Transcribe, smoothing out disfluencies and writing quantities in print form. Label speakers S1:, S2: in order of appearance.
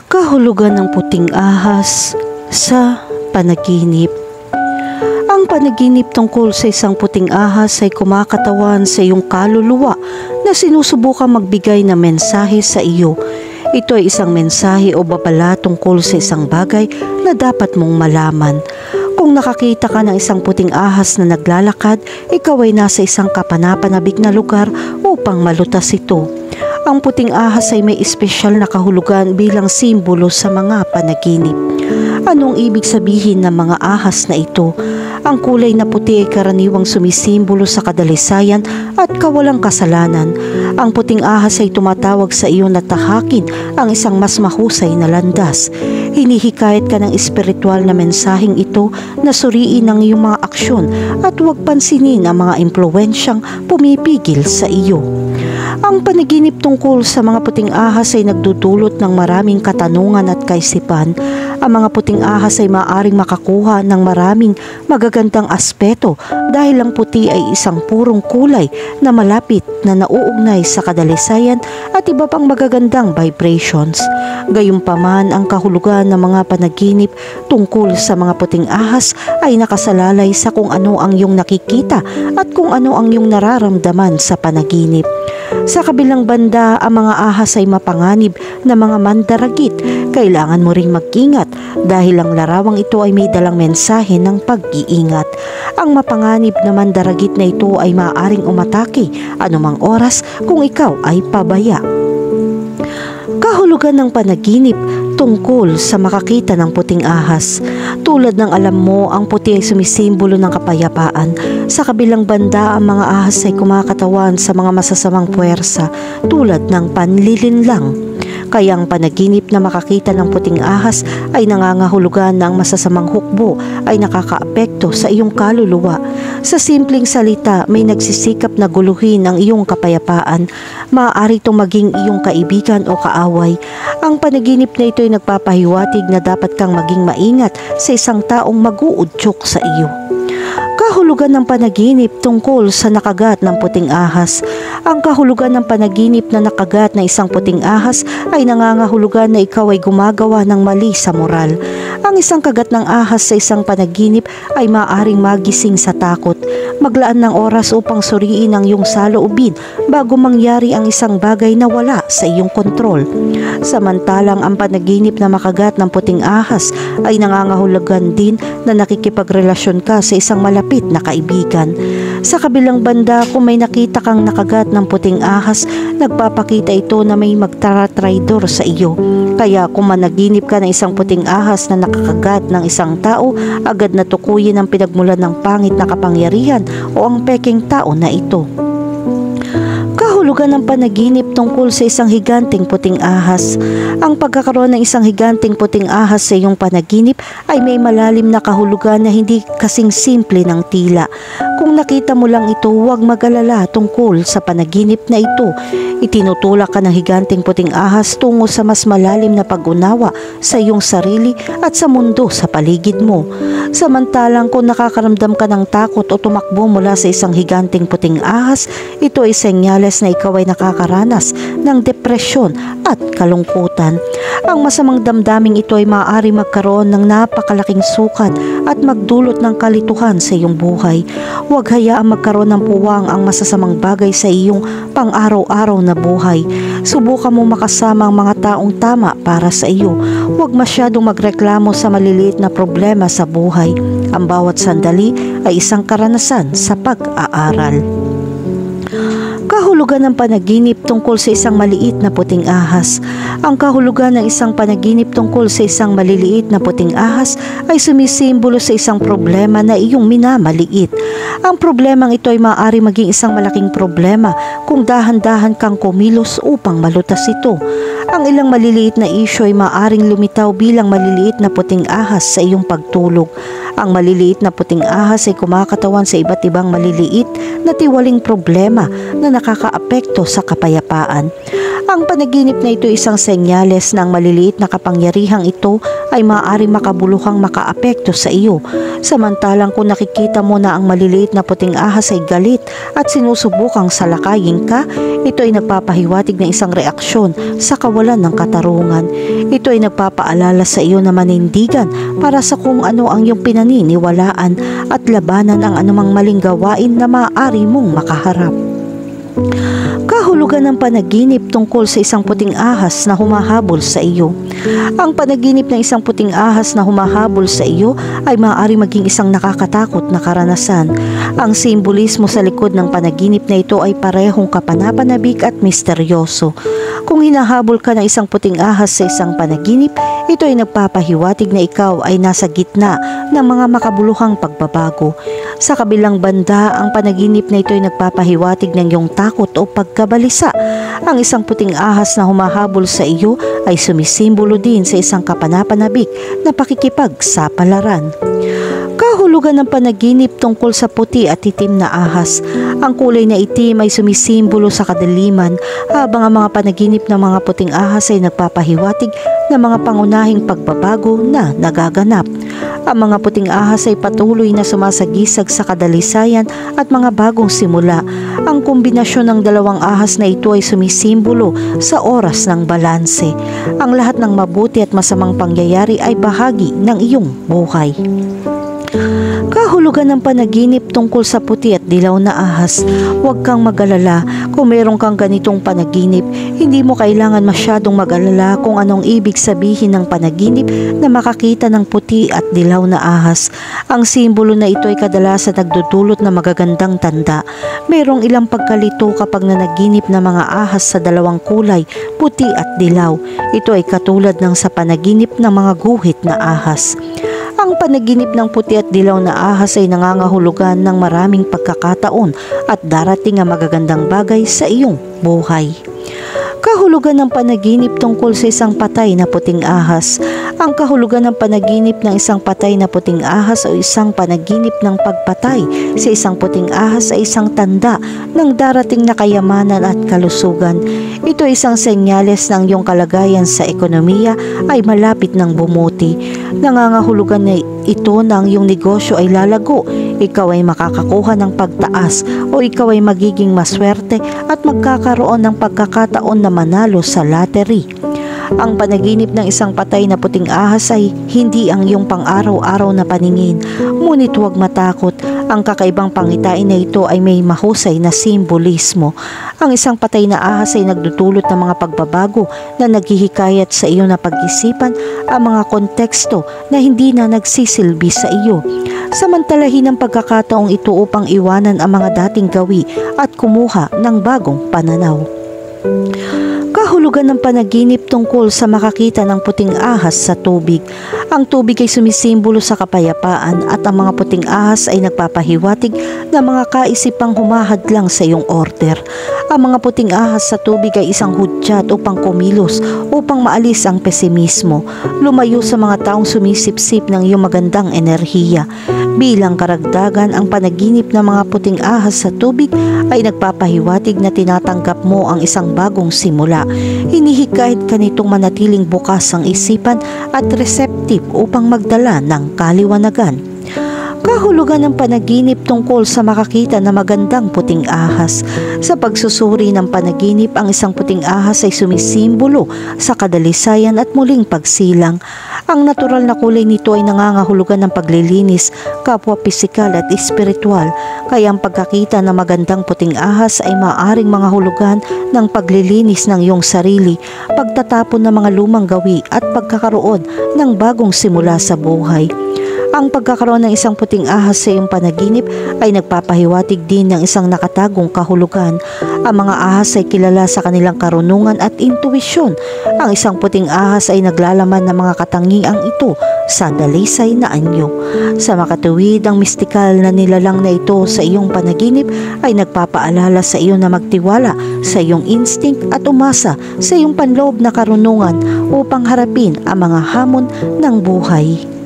S1: Kahulugan ng puting ahas sa panaginip. Ang panaginip tungkol sa isang puting ahas ay kumakatawan sa iyong kaluluwa na sinusubukang magbigay ng mensahe sa iyo. Ito ay isang mensahe o babala tungkol sa isang bagay na dapat mong malaman. Kung nakakita ka ng isang puting ahas na naglalakad, ikaw ay nasa isang kapanapanabik na lugar upang malutas ito. Ang puting ahas ay may espesyal na kahulugan bilang simbolo sa mga panaginip. Anong ibig sabihin ng mga ahas na ito? Ang kulay na puti ay karaniwang sumisimbolo sa kadalisayan at kawalang kasalanan. Ang puting ahas ay tumatawag sa iyo na tahakin ang isang mas mahusay na landas. Hinihikayat ka ng espiritual na mensaheng ito na suriin ang iyong mga aksyon at huwag pansinin ang mga impluwensyang pumipigil sa iyo. Ang panaginip tungkol sa mga puting ahas ay nagdudulot ng maraming katanungan at kaisipan. Ang mga puting ahas ay maaaring makakuha ng maraming magagandang aspeto dahil ang puti ay isang purong kulay na malapit na nauugnay sa kadalisayan at iba pang magagandang vibrations. Gayunpaman, ang kahulugan ng mga panaginip tungkol sa mga puting ahas ay nakasalalay sa kung ano ang iyong nakikita at kung ano ang iyong nararamdaman sa panaginip. Sa kabilang banda, ang mga ahas ay mapanganib na mga mandaragit. Kailangan mo ring mag-ingat dahil ang larawang ito ay may dalang mensahe ng pag-iingat. Ang mapanganib na mandaragit na ito ay maaaring umatake anumang oras kung ikaw ay pabaya. Kahulugan ng panaginip tungkol sa makakita ng puting ahas. Tulad ng alam mo, ang puti ay sumisimbolo ng kapayapaan. Sa kabilang banda, ang mga ahas ay kumakatawan sa mga masasamang puwersa tulad ng panlilinlang. Kaya ang panaginip na makakita ng puting ahas ay nangangahulugan na ang masasamang hukbo ay nakakaapekto sa iyong kaluluwa. Sa simpleng salita, may nagsisikap na guluhin ang iyong kapayapaan. Maaari itong maging iyong kaibigan o kaaway. Ang panaginip na ito ay nagpapahiwatig na dapat kang maging maingat sa isang taong mag-uudyok sa iyo. Kahulugan ng panaginip tungkol sa nakagat ng puting ahas. Ang kahulugan ng panaginip na nakagat na isang puting ahas ay nangangahulugan na ikaw ay gumagawa ng mali sa moral. Ang isang kagat ng ahas sa isang panaginip ay maaaring magising sa takot. Maglaan ng oras upang suriin ang iyong saloobin bago mangyari ang isang bagay na wala sa iyong kontrol. Samantalang ang panaginip na makagat ng puting ahas ay nangangahulugan din na nakikipagrelasyon ka sa isang malapit na kaibigan. Sa kabilang banda, kung may nakita kang nakagat ng puting ahas, nagpapakita ito na may magtaratraidor sa iyo. Kaya kung managinip ka ng isang puting ahas na nakakagat ng isang tao, agad na tukuyin ang pinagmulan ng pangit na kapangyarihan o ang peking tao na ito. Kahulugan ng panaginip tungkol sa isang higanting puting ahas. Ang pagkakaroon ng isang higanting puting ahas sa iyong panaginip ay may malalim na kahulugan na hindi kasing simple ng tila. Kung nakita mo lang ito, huwag mag-alala tungkol sa panaginip na ito. Itinutulak ka ng higanting puting ahas tungo sa mas malalim na pag-unawa sa iyong sarili at sa mundo sa paligid mo. Samantalang kung nakakaramdam ka ng takot o tumakbo mula sa isang higanting puting ahas, ito ay senyales na ikaw ay nakakaranas ng depresyon at kalungkutan. Ang masamang damdaming ito ay maaari magkaroon ng napakalaking sukat at magdulot ng kalituhan sa iyong buhay. Huwag hayaang magkaroon ng puwang ang masasamang bagay sa iyong pang-araw-araw na buhay. Subukan mo makasama ang mga taong tama para sa iyo. Huwag masyadong magreklamo sa maliliit na problema sa buhay. Ang bawat sandali ay isang karanasan sa pag-aaral. Kahulugan ng panaginip tungkol sa isang maliit na puting ahas. Ang kahulugan ng isang panaginip tungkol sa isang maliliit na puting ahas ay sumisimbolo sa isang problema na iyong minamaliit. Ang problemang ito ay maaari maging isang malaking problema kung dahan-dahan kang kumilos upang malutas ito. Ang ilang maliliit na isyu ay maaaring lumitaw bilang maliliit na puting ahas sa iyong pagtulog. Ang maliliit na puting ahas ay kumakatawan sa iba't ibang maliliit na tiwaling problema na nakakaapekto sa kapayapaan. Ang panaginip na ito ay isang senyales na ang maliliit na kapangyarihang ito ay maaaring makabuluhang makaapekto sa iyo. Samantalang kung nakikita mo na ang maliliit na puting ahas ay galit at sinusubukang salakayin ka, ito ay nagpapahiwatig ng isang reaksyon sa kawalan nawawalan ng katarungan. Ito ay nagpapaalala sa iyo na manindigan para sa kung ano ang iyong pinaniniwalaan at labanan ang anumang maling gawain na maaari mong makaharap. Kahulugan ng panaginip tungkol sa isang puting ahas na humahabol sa iyo. Ang panaginip ng isang puting ahas na humahabol sa iyo ay maaari maging isang nakakatakot na karanasan. Ang simbolismo sa likod ng panaginip na ito ay parehong kapanapanabik at misteryoso. Kung hinahabol ka ng isang puting ahas sa isang panaginip, ito ay nagpapahiwatig na ikaw ay nasa gitna ng mga makabuluhang pagbabago. Sa kabilang banda, ang panaginip na ito ay nagpapahiwatig ng iyong takot o pagkabalisa. Ang isang puting ahas na humahabol sa iyo ay sumisimbolo din sa isang kapanapanabik na pakikipagsapalaran. Kahulugan ng panaginip tungkol sa puti at itim na ahas. Ang kulay na itim ay sumisimbolo sa kadiliman, habang ang mga panaginip ng mga puting ahas ay nagpapahiwatig ng mga pangunahing pagbabago na nagaganap. Ang mga puting ahas ay patuloy na sumasagisag sa kadalisayan at mga bagong simula. Ang kombinasyon ng dalawang ahas na ito ay sumisimbolo sa oras ng balanse. Ang lahat ng mabuti at masamang pangyayari ay bahagi ng iyong buhay. Kahulugan ng panaginip tungkol sa puti at dilaw na ahas. Huwag kang mag-alala kung meron kang ganitong panaginip. Hindi mo kailangan masyadong mag-alala kung anong ibig sabihin ng panaginip na makakita ng puti at dilaw na ahas. Ang simbolo na ito ay kadalasan nagdudulot ng magagandang tanda. Merong ilang pagkalito kapag nanaginip ng mga ahas sa dalawang kulay, puti at dilaw. Ito ay katulad ng sa panaginip ng mga guhit na ahas. Ang panaginip ng puti at dilaw na ahas ay nangangahulugan ng maraming pagkakataon at darating ang magagandang bagay sa iyong buhay. Kahulugan ng panaginip tungkol sa isang patay na puting ahas. Ang kahulugan ng panaginip ng isang patay na puting ahas o isang panaginip ng pagpatay sa isang puting ahas ay isang tanda ng darating na kayamanan at kalusugan. Ito ay isang senyales ng iyong kalagayan sa ekonomiya ay malapit ng bumuti. Nangangahulugan na ito na ang iyong negosyo ay lalago, ikaw ay makakakuha ng pagtaas o ikaw ay magiging maswerte at magkakaroon ng pagkakataon na manalo sa lottery. Ang panaginip ng isang patay na puting ahas ay hindi ang iyong pang-araw-araw na paningin, ngunit huwag matakot. Ang kakaibang pangitain na ito ay may mahusay na simbolismo. Ang isang patay na ahas ay nagdudulot ng mga pagbabago na naghihikayat sa iyo na pag-isipan ang mga konteksto na hindi na nagsisilbi sa iyo. Samantalahin ang pagkakataong ito upang iwanan ang mga dating gawi at kumuha ng bagong pananaw. Kahulugan ng panaginip tungkol sa makakita ng puting ahas sa tubig. Ang tubig ay sumisimbolo sa kapayapaan at ang mga puting ahas ay nagpapahiwatig ng mga kaisipang humahadlang sa iyong order. Ang mga puting ahas sa tubig ay isang hudyat upang kumilos, upang maalis ang pesimismo, lumayo sa mga taong sumisipsip ng iyong magandang enerhiya. Bilang karagdagan, ang panaginip ng mga puting ahas sa tubig ay nagpapahiwatig na tinatanggap mo ang isang bagong simula. Hinihikayat ka nitong manatiling bukas ang isipan at receptive upang magdala ng kaliwanagan. Kahulugan ng panaginip tungkol sa makakita na magandang puting ahas. Sa pagsusuri ng panaginip, ang isang puting ahas ay sumisimbolo sa kadalisayan at muling pagsilang. Ang natural na kulay nito ay nangangahulugan ng paglilinis, kapwa pisikal at espiritual, kaya ang pagkakita ng magandang puting ahas ay maaaring mga hulugan ng paglilinis ng iyong sarili, pagtatapon ng mga lumang gawi at pagkakaroon ng bagong simula sa buhay. Ang pagkakaroon ng isang puting ahas sa iyong panaginip ay nagpapahiwatig din ng isang nakatagong kahulugan. Ang mga ahas ay kilala sa kanilang karunungan at intuwisyon. Ang isang puting ahas ay naglalaman ng mga katangiang ito sa dalisay na anyo. Sa makatuwid, ang mistikal na nilalang na ito sa iyong panaginip ay nagpapaalala sa iyo na magtiwala sa iyong instinct at umasa sa iyong panloob na karunungan upang harapin ang mga hamon ng buhay.